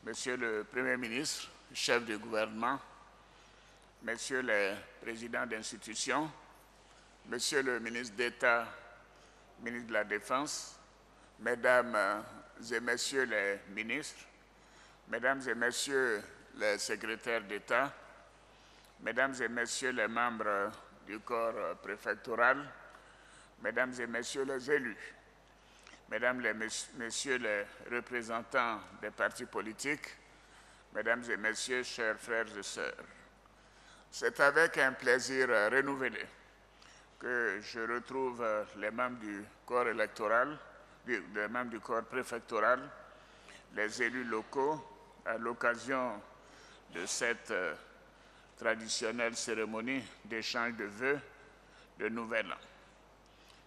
Monsieur le Premier ministre, chef du gouvernement, Messieurs les présidents d'institutions, Monsieur le ministre d'État, ministre de la Défense, Mesdames et Messieurs les ministres, Mesdames et Messieurs les secrétaires d'État, Mesdames et Messieurs les membres du corps préfectoral, Mesdames et Messieurs les élus, Mesdames et Messieurs les représentants des partis politiques, Mesdames et Messieurs, chers frères et sœurs, c'est avec un plaisir renouvelé que je retrouve les membres du corps électoral, les membres du corps préfectoral, les élus locaux, à l'occasion de cette traditionnelle cérémonie d'échange de vœux de Nouvel An.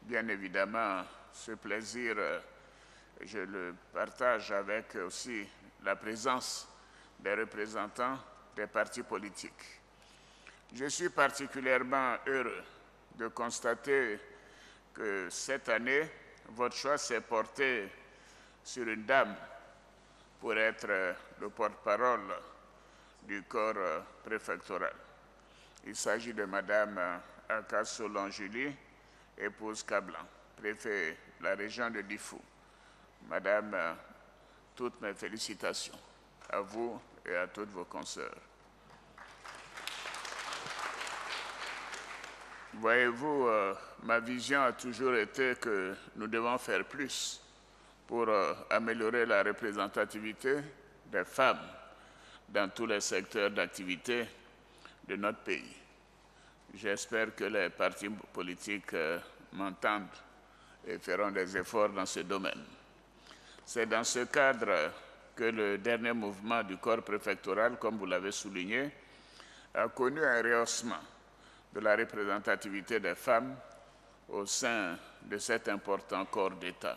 Bien évidemment, ce plaisir, je le partage avec aussi la présence des représentants des partis politiques. Je suis particulièrement heureux de constater que cette année, votre choix s'est porté sur une dame pour être le porte-parole du corps préfectoral. Il s'agit de Mme Akasolon-Julie, épouse Kablan, préfet de la région de Diffou. Madame, toutes mes félicitations à vous et à toutes vos consoeurs. Voyez-vous, ma vision a toujours été que nous devons faire plus pour améliorer la représentativité des femmes dans tous les secteurs d'activité de notre pays. J'espère que les partis politiques m'entendent et feront des efforts dans ce domaine. C'est dans ce cadre que le dernier mouvement du corps préfectoral, comme vous l'avez souligné, a connu un rehaussement de la représentativité des femmes au sein de cet important corps d'État.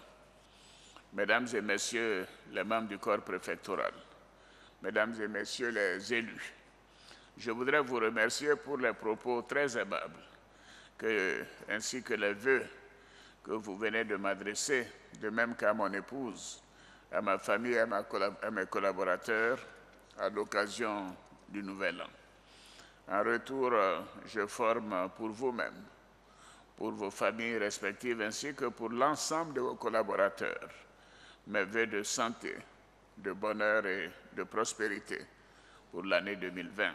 Mesdames et Messieurs les membres du corps préfectoral, Mesdames et Messieurs les élus, je voudrais vous remercier pour les propos très aimables, ainsi que les vœux que vous venez de m'adresser, de même qu'à mon épouse, à ma famille et à mes collaborateurs, à l'occasion du Nouvel An. En retour, je forme pour vous-même, pour vos familles respectives, ainsi que pour l'ensemble de vos collaborateurs, mes vœux de santé, de bonheur et de prospérité pour l'année 2020.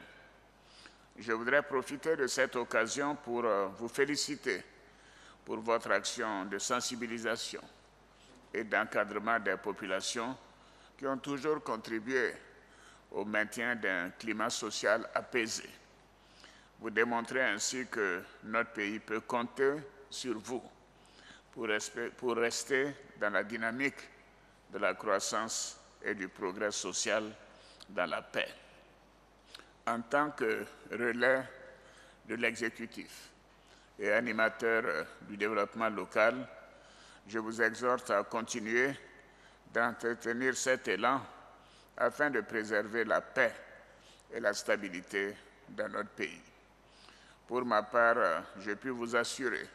Je voudrais profiter de cette occasion pour vous féliciter pour votre action de sensibilisation et d'encadrement des populations qui ont toujours contribué au maintien d'un climat social apaisé. Vous démontrez ainsi que notre pays peut compter sur vous pour rester dans la dynamique de la croissance et du progrès social dans la paix. En tant que relais de l'exécutif et animateur du développement local, je vous exhorte à continuer d'entretenir cet élan afin de préserver la paix et la stabilité dans notre pays. Pour ma part, je puis vous assurer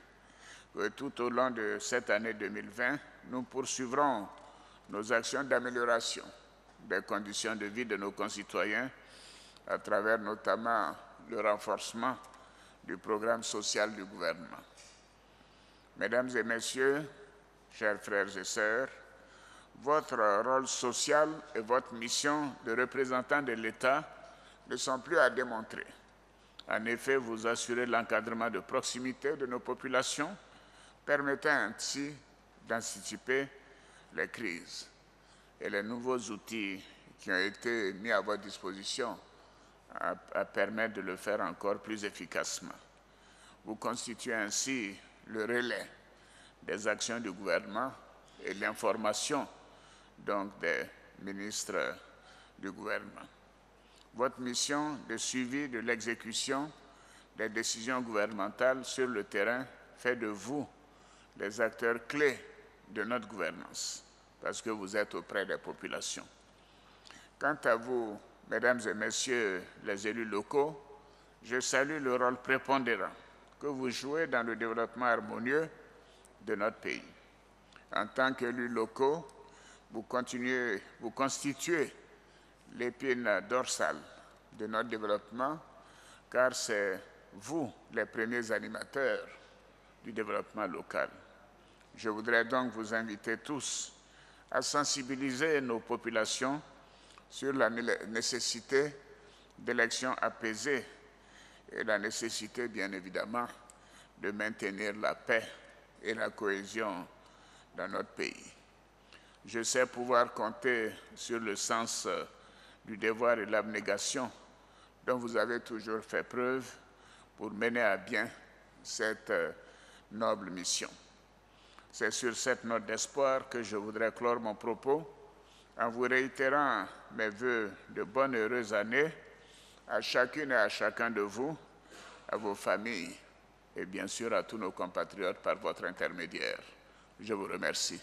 que tout au long de cette année 2020, nous poursuivrons nos actions d'amélioration des conditions de vie de nos concitoyens à travers notamment le renforcement du programme social du gouvernement. Mesdames et Messieurs, chers frères et sœurs, votre rôle social et votre mission de représentant de l'État ne sont plus à démontrer. En effet, vous assurez l'encadrement de proximité de nos populations, permettant ainsi d'anticiper les crises. Et les nouveaux outils qui ont été mis à votre disposition à permettre de le faire encore plus efficacement. Vous constituez ainsi le relais des actions du gouvernement et l'information donc des ministres du gouvernement. Votre mission de suivi de l'exécution des décisions gouvernementales sur le terrain fait de vous les acteurs clés de notre gouvernance, parce que vous êtes auprès des populations. Quant à vous, Mesdames et Messieurs les élus locaux, je salue le rôle prépondérant que vous jouez dans le développement harmonieux de notre pays. En tant qu'élus locaux, vous constituez l'épine dorsale de notre développement, car c'est vous les premiers animateurs du développement local. Je voudrais donc vous inviter tous à sensibiliser nos populations sur la nécessité d'élections apaisées et la nécessité, bien évidemment, de maintenir la paix et la cohésion dans notre pays. Je sais pouvoir compter sur le sens du devoir et l'abnégation dont vous avez toujours fait preuve pour mener à bien cette noble mission. C'est sur cette note d'espoir que je voudrais clore mon propos en vous réitérant mes vœux de bonne et heureuse année à chacune et à chacun de vous, à vos familles et bien sûr à tous nos compatriotes par votre intermédiaire. Je vous remercie.